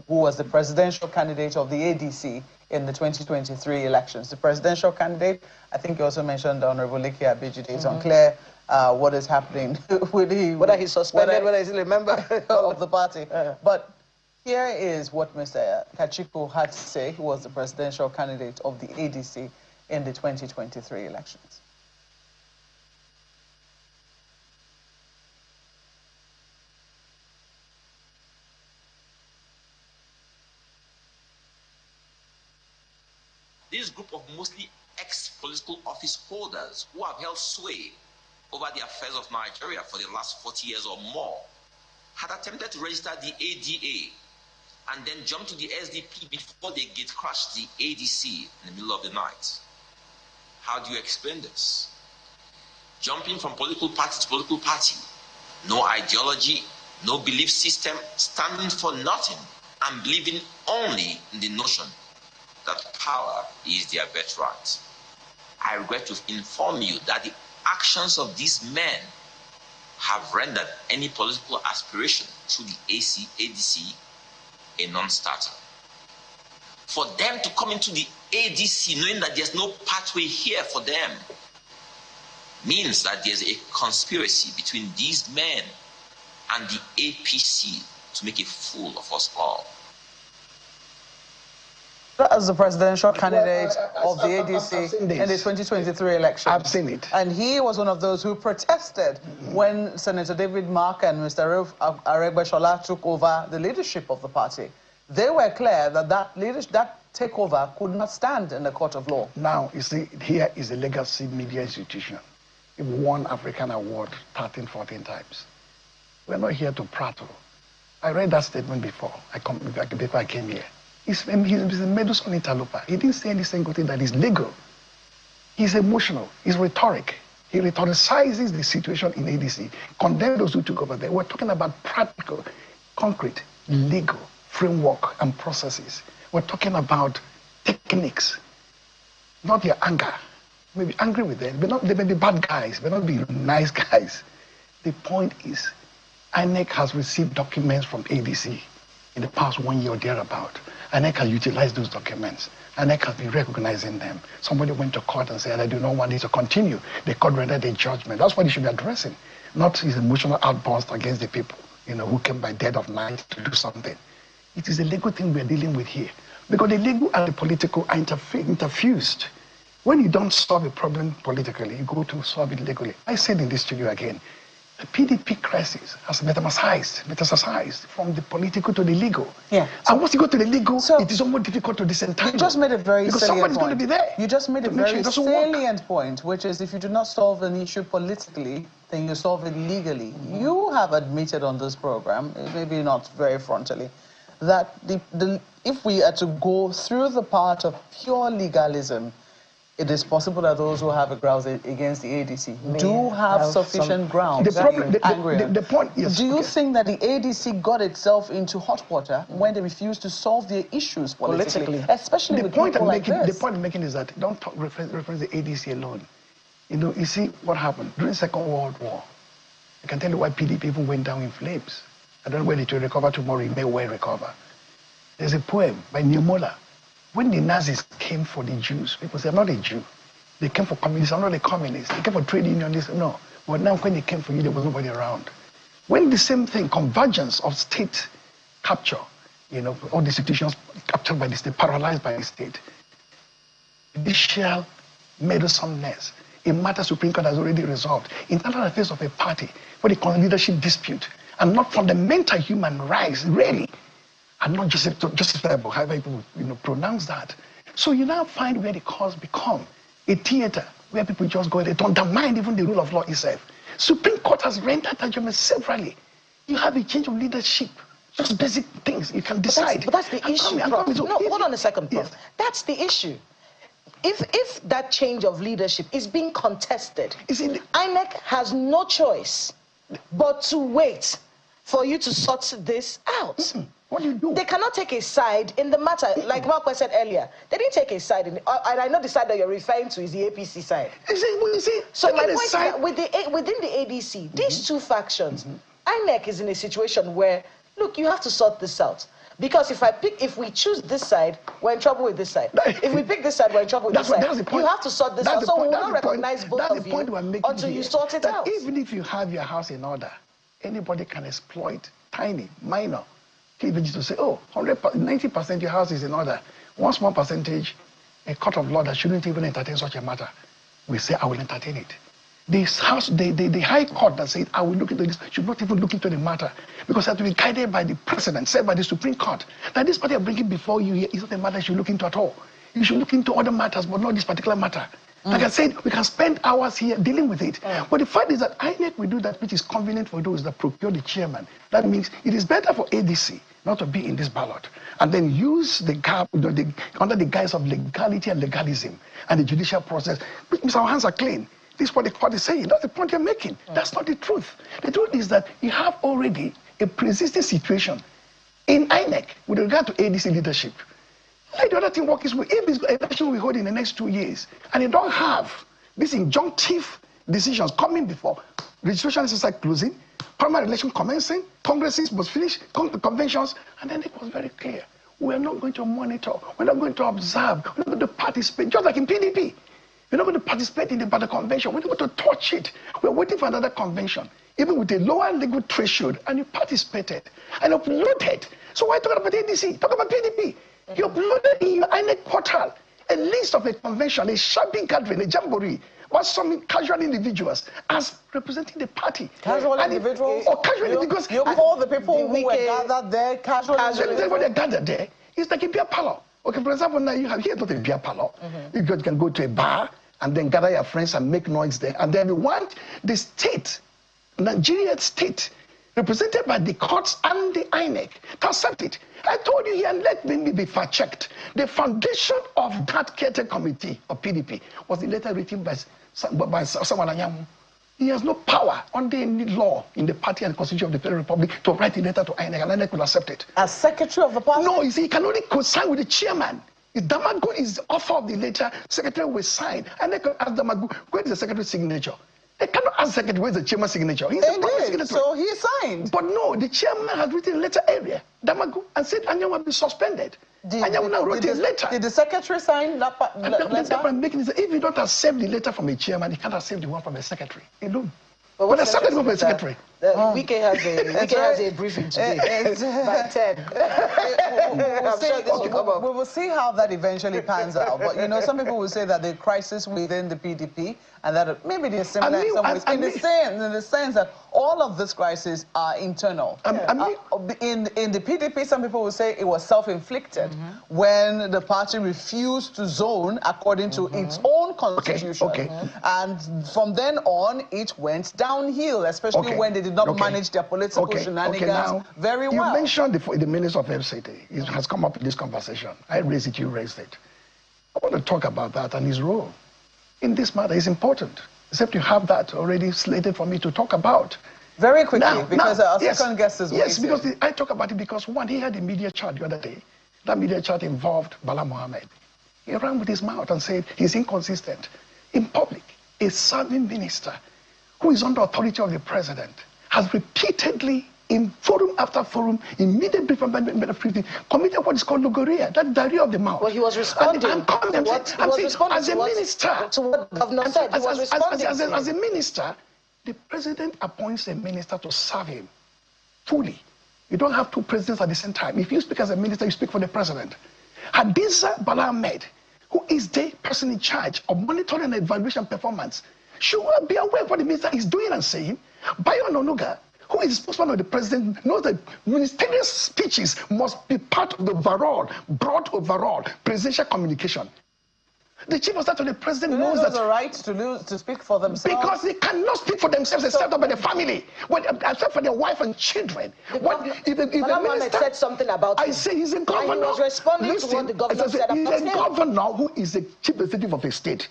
S1: who was the presidential candidate of the ADC in the 2023 elections. The presidential candidate, I think he also mentioned Honorable Leke Abejide. It's unclear what is happening with him.
S2: Whether he's suspended, whether he's a member
S1: of the party. But here is what Mr. Kachiku had to say. He was the presidential candidate of the ADC in the 2023 elections.
S4: This group of mostly ex-political office holders who have held sway over the affairs of Nigeria for the last 40 years or more had attempted to register the ADA and then jumped to the SDP before they gate crashed the ADC in the middle of the night. How do you explain this? Jumping from political party to political party, no ideology, no belief system, standing for nothing, and believing only in the notion that power is their birthright. I regret to inform you that the actions of these men have rendered any political aspiration through the ADC a non-starter. For them to come into the ADC knowing that there's no pathway here for them means that there's a conspiracy between these men and the APC to make a fool of us all.
S1: As the presidential candidate of the ADC in the 2023 election.
S5: I've seen it.
S1: And he was one of those who protested when Senator David Mark and Mr. Aregbesola took over the leadership of the party. They were clear that that takeover could not stand in the court of law.
S5: Now, you see, here is a legacy media institution. It won African award 13, 14 times. We're not here to prattle. I read that statement before I came here. He's a medus on interloper. He didn't say any single thing that is legal. He's emotional. He's rhetoric. He rhetoricizes the situation in ADC, condemn those who took over there. We're talking about practical, concrete, legal framework and processes. We're talking about techniques, not your anger. You may be angry with them, but they may be bad guys, but not be nice guys. The point is, INEC has received documents from ADC in the past 1 year or thereabout. INEC has utilized those documents. INEC has been recognizing them. Somebody went to court and said, I do not want it to continue. The court rendered a judgment. That's what he should be addressing, not his emotional outburst against the people, who came by dead of night to do something. It is a legal thing we're dealing with here. Because the legal and the political are interfused. When you don't solve a problem politically, you go to solve it legally. I said in this studio again, the PDP crisis has metastasized from the political to the legal.
S1: Yeah.
S5: And once you go to the legal, it is almost difficult to disentangle.
S1: You just made a very
S5: because
S1: salient
S5: somebody's going to be there.
S1: You just made a very salient point, which is if you do not solve an issue politically, then you solve it legally. You have admitted on this program, maybe not very frontally, that if we are to go through the part of pure legalism, it is possible that those who have a grounds against the ADC do have sufficient grounds.
S5: The point is,
S1: do you think that the ADC got itself into hot water when they refused to solve their issues politically, especially with people like this?
S5: The point I'm making is that don't reference the ADC alone. You see what happened during the Second World War. I can tell you why PDP even went down in flames. I don't know whether it will recover tomorrow. It may well recover. There's a poem by Niemoller. When the Nazis came for the Jews, people say, I'm not a Jew. They came for communists. I'm not a communist. They came for trade unionists. No. But now when they came for you, there was nobody around. When the same thing, convergence of state capture, all the institutions captured by the state, paralyzed by the state, judicial meddlesomeness, a matter Supreme Court has already resolved. Internal affairs of a party, what they call leadership dispute, and not fundamental human rights, really, and not justifiable, however people pronounce that. So you now find where the cause become a theater where people just go there to undermine even the rule of law itself. Supreme Court has rendered judgment severally. You have a change of leadership, just basic things you can decide.
S2: But that's the issue, Prof. No, hold on a second, Prof. Yes. That's the issue. If that change of leadership is being contested, INEC has no choice but to wait for you to sort this out.
S5: What do you do?
S2: They cannot take a side in the matter. Like Mark said earlier, they didn't take a side. And I know the side that you're referring to is the APC side. So my point is that within the ADC, these two factions, INEC is in a situation where, look, you have to sort this out. Because if we choose this side, we're in trouble with this side. If we pick this side, we're in trouble with this side. You have to sort this out. So we will not recognize both of you until you sort it out.
S5: Even if you have your house in order, anybody can exploit tiny, minor cleavage to say, oh, 90% your house is in order. One small percentage, a court of law that shouldn't even entertain such a matter, we say, I will entertain it. This house, the High Court that said, I will look into this, should not even look into the matter, because it has to be guided by the precedent set by the Supreme Court. Now, this matter I'm bringing before you here is not a matter you should look into at all. You should look into other matters, but not this particular matter. Like I said, we can spend hours here dealing with it. But the fact is that INEC will do that which is convenient for those that procure the chairman. That means it is better for ADC not to be in this ballot, and then use the gap under the guise of legality and legalism and the judicial process. Because our hands are clean. This is what the court is saying. That's the point you're making. That's not the truth. The truth is that you have already a pre-existing situation in INEC with regard to ADC leadership. Like the other thing work is if this election we hold in the next 2 years, and you don't have these injunctive decisions coming before, registration exercise closing, primary election commencing, congresses must finish, conventions, and then it was very clear. We are not going to monitor, we're not going to observe, we're not going to participate, just like in PDP. We're not going to participate in the party convention, we're not going to touch it. We're waiting for another convention, even with a lower legal threshold, and you participated and uploaded. So why talk about ADC? Talk about PDP. You uploaded in your INEC portal a list of a convention, a shabby gathering, a jamboree, but some casual individuals as representing the party.
S1: Casual individuals?
S5: Or casual individuals.
S1: You call the people who were gathered there casual individuals?
S5: When they gathered there, it's like a beer parlor. Okay, for example, now you have here not a beer parlor. You can go to a bar and then gather your friends and make noise there. And then we want the state, Nigeria state, represented by the courts and the INEC, to accept it. I told you here, and let me be fact-checked. The foundation of that caretaker committee of PDP was the letter written by someone. He has no power under any law in the party and constitution of the Federal Republic to write a letter to INEC, and INEC will accept it.
S1: As secretary of the party?
S5: No, you see, he can only co-sign with the chairman. If Damagu is the author of the letter, secretary will sign. And they can ask Damagu, where is the secretary's signature? They cannot ask the secretary, where is the chairman's signature? He's the private secretary.
S1: So he signed.
S5: But no, the chairman has written a letter area, Damagu, and said Anya will be suspended. Anya now wrote a letter.
S1: Did the secretary sign that letter?
S5: If you don't accept the letter from a chairman, you can't accept the one from a secretary alone.
S2: But
S5: I accepted one from a secretary.
S2: Wike has a briefing today by 10.
S1: We will see how that eventually pans out. But, you know, some people will say that the crisis within the PDP, and that maybe they're similar in some ways, in the sense that all of this crisis are internal. In the PDP, some people will say it was self-inflicted when the party refused to zone according to its own constitution. And from then on, it went downhill, especially when they did not manage their political shenanigans very well.
S5: You mentioned the Minister of FCT. It has come up in this conversation. I raised it, you raised it. I want to talk about that and his role in this matter is important, except you have that already slated for me to talk about.
S1: Very quickly, because our second guest is waiting.
S5: Yes, because I talk about it because, one, he had a media chat the other day. That media chat involved Bala Mohammed. He ran with his mouth and said he's inconsistent. In public, a serving minister who is under authority of the president has repeatedly, in forum after forum, in media briefing, committed what is called Lokoja, that diarrhea of the mouth.
S2: Well, he was responding.
S5: As a minister,
S2: to what the governor said, he was responding.
S5: As a minister, the president appoints a minister to serve him fully. You don't have two presidents at the same time. If you speak as a minister, you speak for the president. Hadiza Bala Ahmed, who is the person in charge of monitoring and evaluation performance, should be aware of what the minister is doing and saying. Bayo Ononuga, who is the spokesman of the president, knows that ministerial speeches must be part of the broad overall presidential communication. The chief of staff of the president knows that.
S1: They have the right to speak for themselves.
S5: Because they cannot speak for themselves except by the family, except for their wife and children.
S2: If the minister said something about
S5: I say he's a governor.
S2: And he was responding to what the governor said about him.
S5: He's a governor who is the chief executive of a state.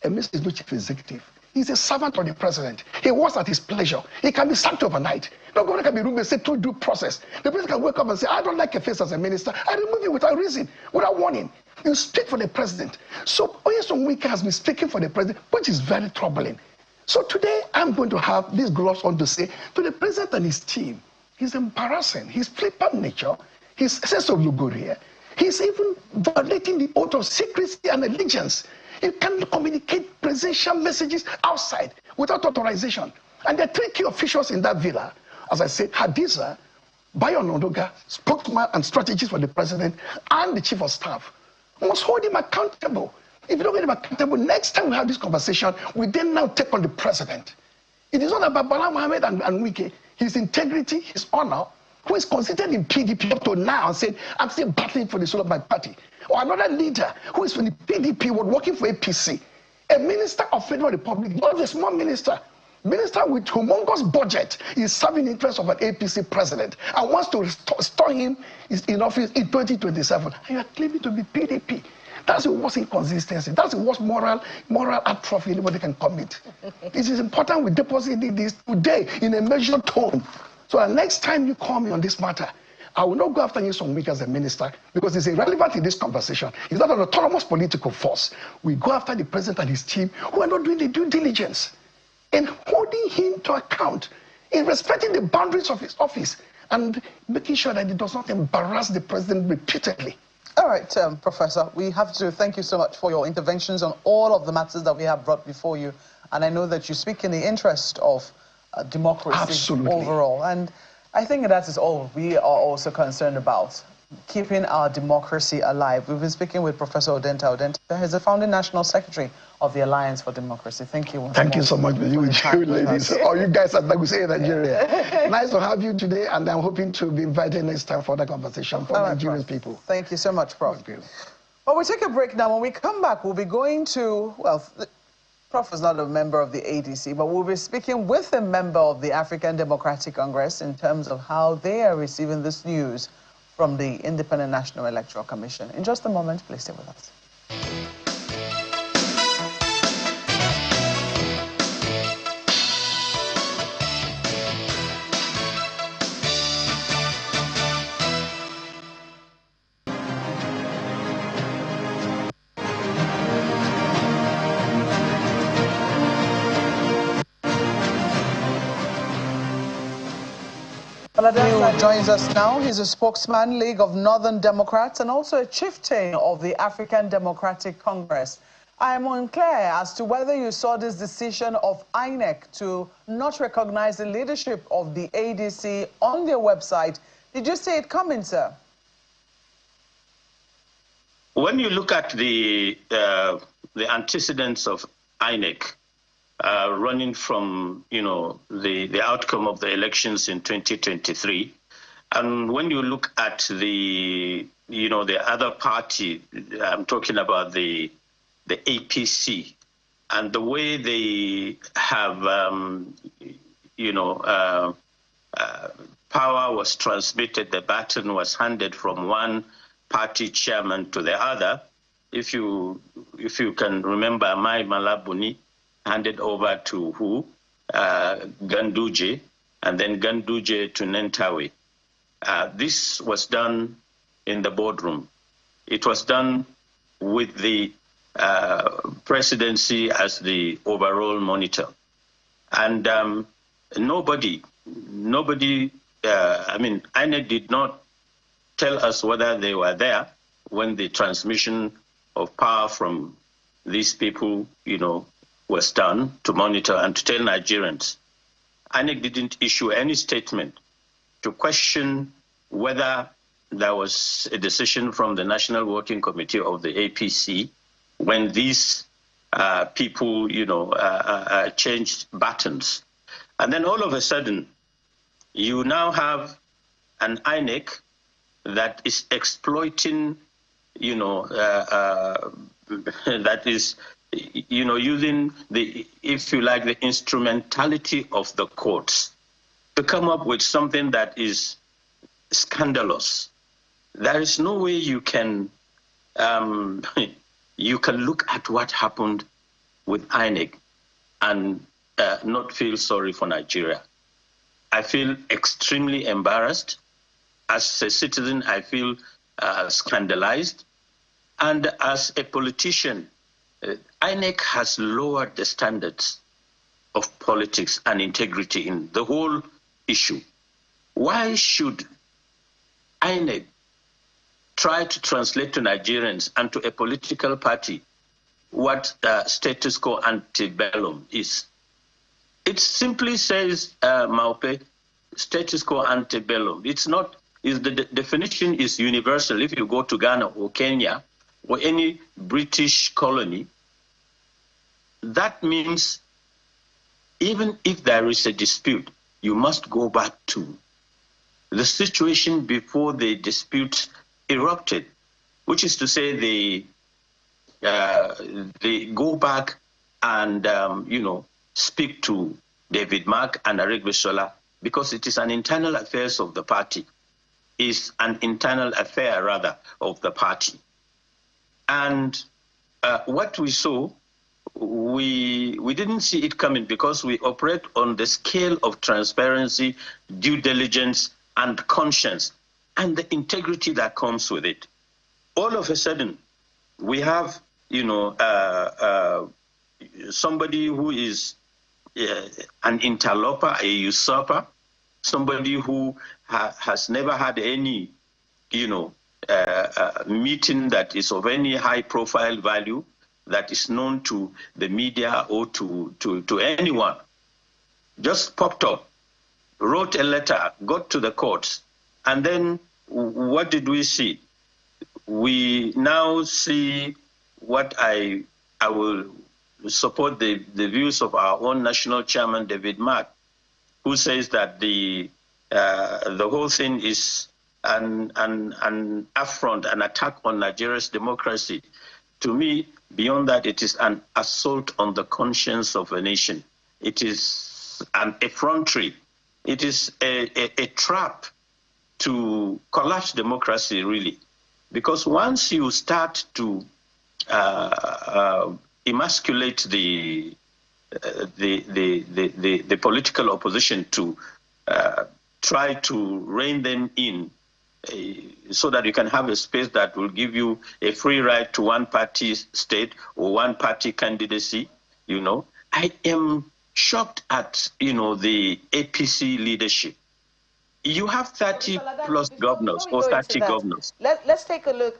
S5: A minister is no chief executive. He's a servant of the president. He works at his pleasure. He can be sacked overnight. No governor can be removed and say through due process. The president can wake up and say, I don't like your face as a minister. I remove you without reason, without warning. You speak for the president. So Oyeson Wike has been speaking for the president, which is very troubling. So today I'm going to have this gloss on to say to the president and his team, he's embarrassing. His flippant nature, his sense of Lokoja, he's even violating the oath of secrecy and allegiance. You cannot communicate presidential messages outside without authorization. And there are three key officials in that villa. As I said, Hadiza, Bayo Ononuga, spokesman and strategist for the president, and the chief of staff. We must hold him accountable. If you don't hold him accountable, next time we have this conversation, we then now take on the president. It is not about Bala Mohammed and Wike, his integrity, his honor, who is considered in PDP up to now and said, I'm still battling for the soul of my party. Or another leader who is from the PDP, was working for APC. A minister of Federal Republic, not a small minister. Minister with humongous budget is serving the interest of an APC president and wants to restore him in office in 2027. And you are claiming to be PDP. That's the worst inconsistency. That's the worst moral atrophy anybody can commit. It is important we deposit this today in a measured tone. So the next time you call me on this matter, I will not go after Oyeson Wike as a minister because it's irrelevant in this conversation. It's not an autonomous political force. We go after the president and his team who are not doing the due diligence. in holding him to account, in respecting the boundaries of his office, and making sure that it does not embarrass the president repeatedly.
S1: All right, Professor, we have to thank you so much for your interventions on all of the matters that we have brought before you. And I know that you speak in the interest of democracy
S5: Absolutely.
S1: overall. And I think that is all we are also concerned about, keeping our democracy alive. We've been speaking with Professor Odenta. Odenta is the founding national secretary of the Alliance for Democracy. Thank you once more.
S5: Thank you so much, you ladies. Oh, you guys are like we say in Nigeria. Nice to have you today, and I'm hoping to be invited next time for the conversation for Nigerian people.
S1: Thank you so much, Prof. Well, we'll take a break now. When we come back, we'll be going to, well, Prof is not a member of the ADC, but we'll be speaking with a member of the African Democratic Congress in terms of how they are receiving this news from the Independent National Electoral Commission. In just a moment, please stay with us. Who joins us now. He's a spokesman, League of Northern Democrats, and also a chieftain of the African Democratic Congress. I am unclear as to whether you saw this decision of INEC to not recognize the leadership of the ADC on their website. Did you see it coming, sir?
S6: When you look at the antecedents of INEC, running from, the outcome of the elections in 2023. And when you look at the other party, I'm talking about the APC, and the way they have, power was transmitted, the baton was handed from one party chairman to the other. If you can remember, Mai Malabuni handed over to who? Ganduje, and then Ganduje to Nentawe. This was done in the boardroom. It was done with the presidency as the overall monitor. And nobody, INEC did not tell us whether they were there when the transmission of power from these people, was done to monitor and to tell Nigerians. INEC didn't issue any statement to question whether there was a decision from the National Working Committee of the APC when these people, changed buttons. And then all of a sudden, you now have an INEC that is exploiting, that is, using the, if you like, the instrumentality of the courts to come up with something that is scandalous. There is no way you can look at what happened with INEC and not feel sorry for Nigeria. I feel extremely embarrassed. As a citizen, I feel scandalized. And as a politician, INEC has lowered the standards of politics and integrity in the whole issue. Why should INEC try to translate to Nigerians and to a political party what status quo ante bellum is? It simply says, Maupe, status quo ante bellum. It's not, the definition is universal. If you go to Ghana or Kenya or any British colony, that means even if there is a dispute, you must go back to the situation before the dispute erupted, which is to say they go back and, speak to David Mark and Aregbesola, because it is an internal affairs of the party, is an internal affair, rather, of the party. And what we saw, we didn't see it coming because we operate on the scale of transparency, due diligence, and conscience, and the integrity that comes with it. All of a sudden, we have, somebody who is an interloper, a usurper, somebody who has never had any, meeting that is of any high-profile value, that is known to the media or to anyone, just popped up, wrote a letter, got to the courts, and then what did we see? We now see what I will support the views of our own national chairman, David Mark, who says that the whole thing is an affront, an attack on Nigeria's democracy. To me, beyond that, it is an assault on the conscience of a nation. It is an effrontery. It is a trap to collapse democracy, really. Because once you start to emasculate the political opposition, to try to rein them in, so that you can have a space that will give you a free ride to one-party state or one-party candidacy, I am shocked at, the APC leadership. You have 30-plus governors or 30 governors.
S2: Let's take a look.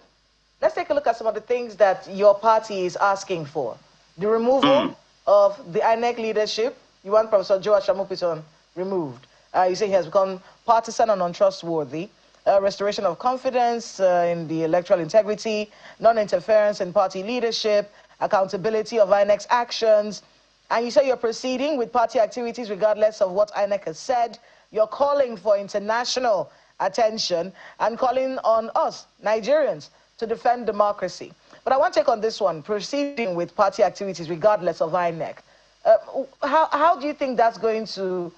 S2: Let's take a look at some of the things that your party is asking for. The removal of the INEC leadership. You want Professor Joe Ashamupiton removed. You say he has become partisan and untrustworthy. Restoration of confidence in the electoral integrity, non-interference in party leadership, accountability of INEC's actions. And you say you're proceeding with party activities regardless of what INEC has said. You're calling for international attention and calling on us, Nigerians, to defend democracy. But I want to take on this one, proceeding with party activities regardless of INEC. How do you think that's going to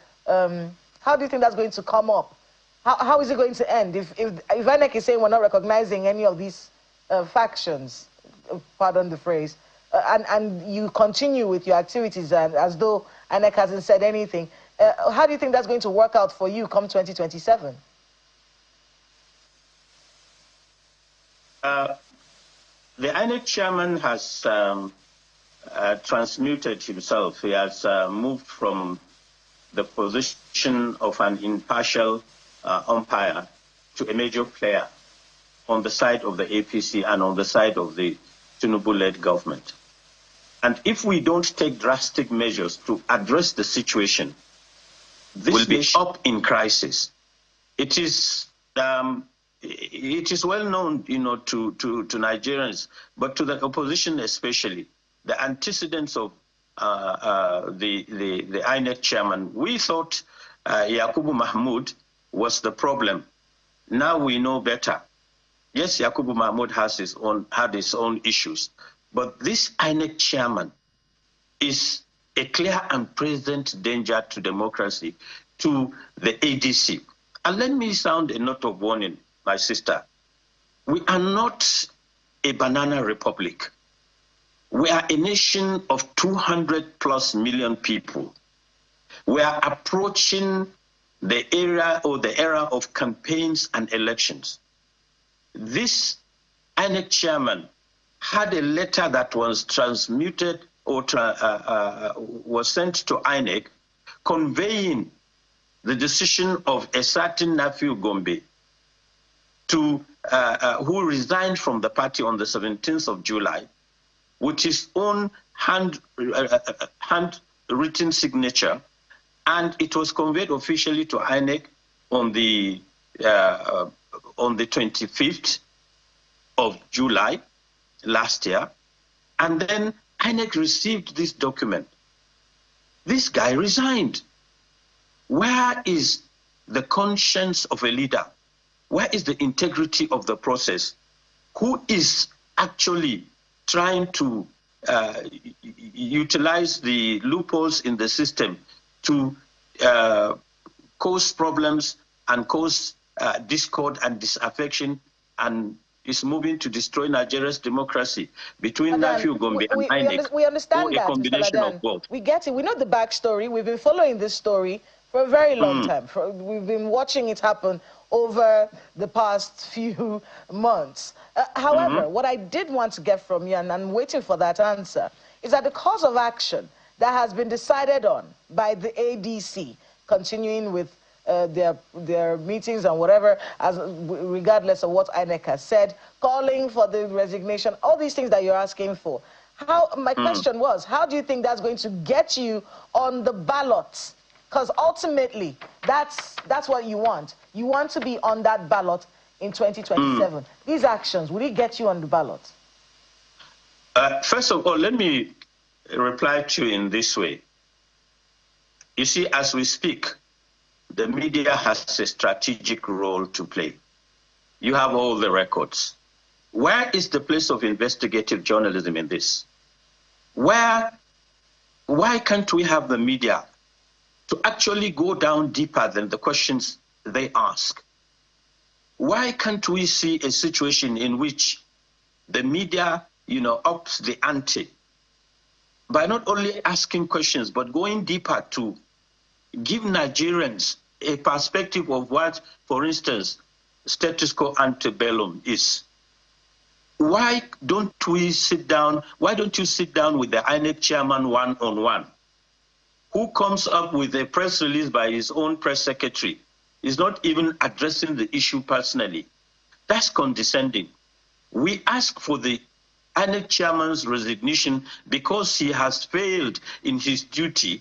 S2: come up? How is it going to end? If INEC is saying we're not recognizing any of these factions, pardon the phrase, and you continue with your activities as though INEC hasn't said anything, how do you think that's going to work out for you come 2027?
S6: The INEC chairman has transmuted himself. He has moved from the position of an impartial umpire to a major player on the side of the APC and on the side of the Tinubu-led government. And if we don't take drastic measures to address the situation, this will be up in crisis. It is well known, to Nigerians, but to the opposition especially, the antecedents of the INEC chairman. We thought Yakubu Mahmoud was the problem. Now we know better. Yes, Yakubu Mahmoud had his own issues, but this INEC chairman is a clear and present danger to democracy, to the ADC. And let me sound a note of warning, my sister. We are not a banana republic. We are a nation of 200+ million people. We are approaching the era of campaigns and elections. This INEC chairman had a letter that was transmitted or was sent to INEC conveying the decision of a certain Nafiu Gombe who resigned from the party on the 17th of July with his own handwritten signature, and it was conveyed officially to INEC on the 25th of July last year, and then INEC received this document. This guy resigned. Where is the conscience of a leader? Where is the integrity of the process? Who is actually trying to utilize the loopholes in the system to cause problems and cause discord and disaffection, and is moving to destroy Nigeria's democracy between Nafiu Gombe and INEC?
S2: We understand that,
S6: a combination of both.
S2: We get it. We know the backstory. We've been following this story for a very long time. We've been watching it happen over the past few months. However, what I did want to get from you, and I'm waiting for that answer, is that the course of action that has been decided on by the ADC, continuing with their meetings and whatever, regardless of what INEC has said, calling for the resignation, all these things that you're asking for. My question was, how do you think that's going to get you on the ballot? Because ultimately, that's what you want. You want to be on that ballot in 2027. These actions, will it get you on the ballot?
S6: First of all, let me reply to you in this way. You see, as we speak, the media has a strategic role to play. You have all the records. Where is the place of investigative journalism in this? Why can't we have the media to actually go down deeper than the questions they ask? Why can't we see a situation in which the media, ups the ante by not only asking questions, but going deeper to give Nigerians a perspective of what, for instance, status quo antebellum is? Why don't we sit down? Why don't you sit down with the INEC chairman one-on-one, who comes up with a press release by his own press secretary, is not even addressing the issue personally? That's condescending. We ask for the INEC chairman's resignation because he has failed in his duty,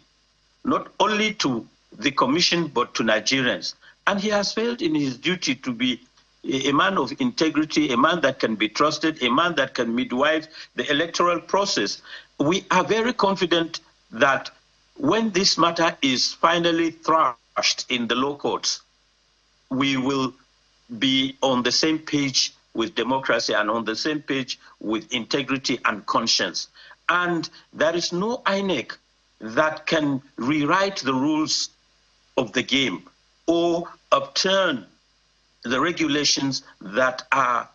S6: not only to the commission, but to Nigerians. And he has failed in his duty to be a man of integrity, a man that can be trusted, a man that can midwife the electoral process. We are very confident that when this matter is finally thrashed in the law courts, we will be on the same page with democracy and on the same page with integrity and conscience. And there is no INEC that can rewrite the rules of the game or upturn the regulations that are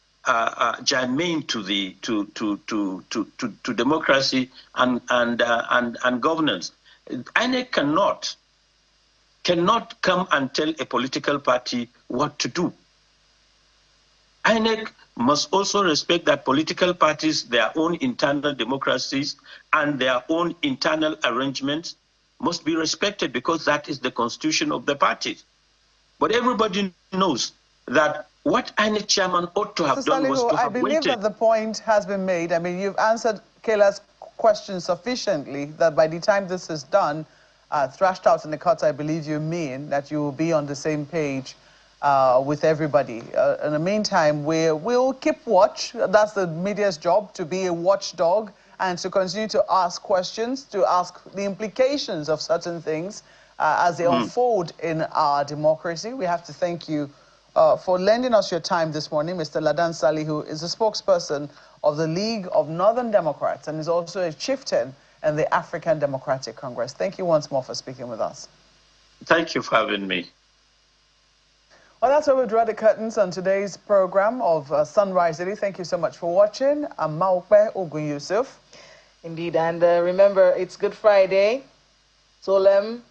S6: germane to democracy and governance. INEC cannot come and tell a political party what to do. INEC must also respect that political parties, their own internal democracies and their own internal arrangements must be respected, because that is the constitution of the parties. But everybody knows that what INEC chairman ought to have done was to have waited.
S1: I believe that the point has been made. I mean, you've answered Kayla's question sufficiently that by the time this is done, thrashed out in the courts, I believe you mean that you will be on the same page with everybody. In the meantime, we'll keep watch. That's the media's job, to be a watchdog and to continue to ask questions, to ask the implications of certain things as they unfold in our democracy. We have to thank you for lending us your time this morning, Mr. Ladan Sali, who is a spokesperson of the League of Northern Democrats and is also a chieftain in the African Democratic Congress. Thank you once more for speaking with us.
S6: Thank you for having me.
S1: Well, that's where we draw the curtains on today's program of Sunrise Daily. Thank you so much for watching. I'm Maokbe Ogun Yusuf.
S2: Indeed, and remember, it's Good Friday. Solemn,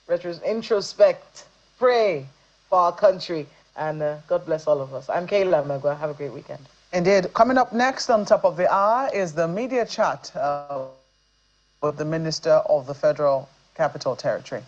S2: introspect, pray for our country, and God bless all of us. I'm Kayla Magwa. Have a great weekend.
S1: Indeed. Coming up next on top of the hour is the media chat with the Minister of the Federal Capital Territory.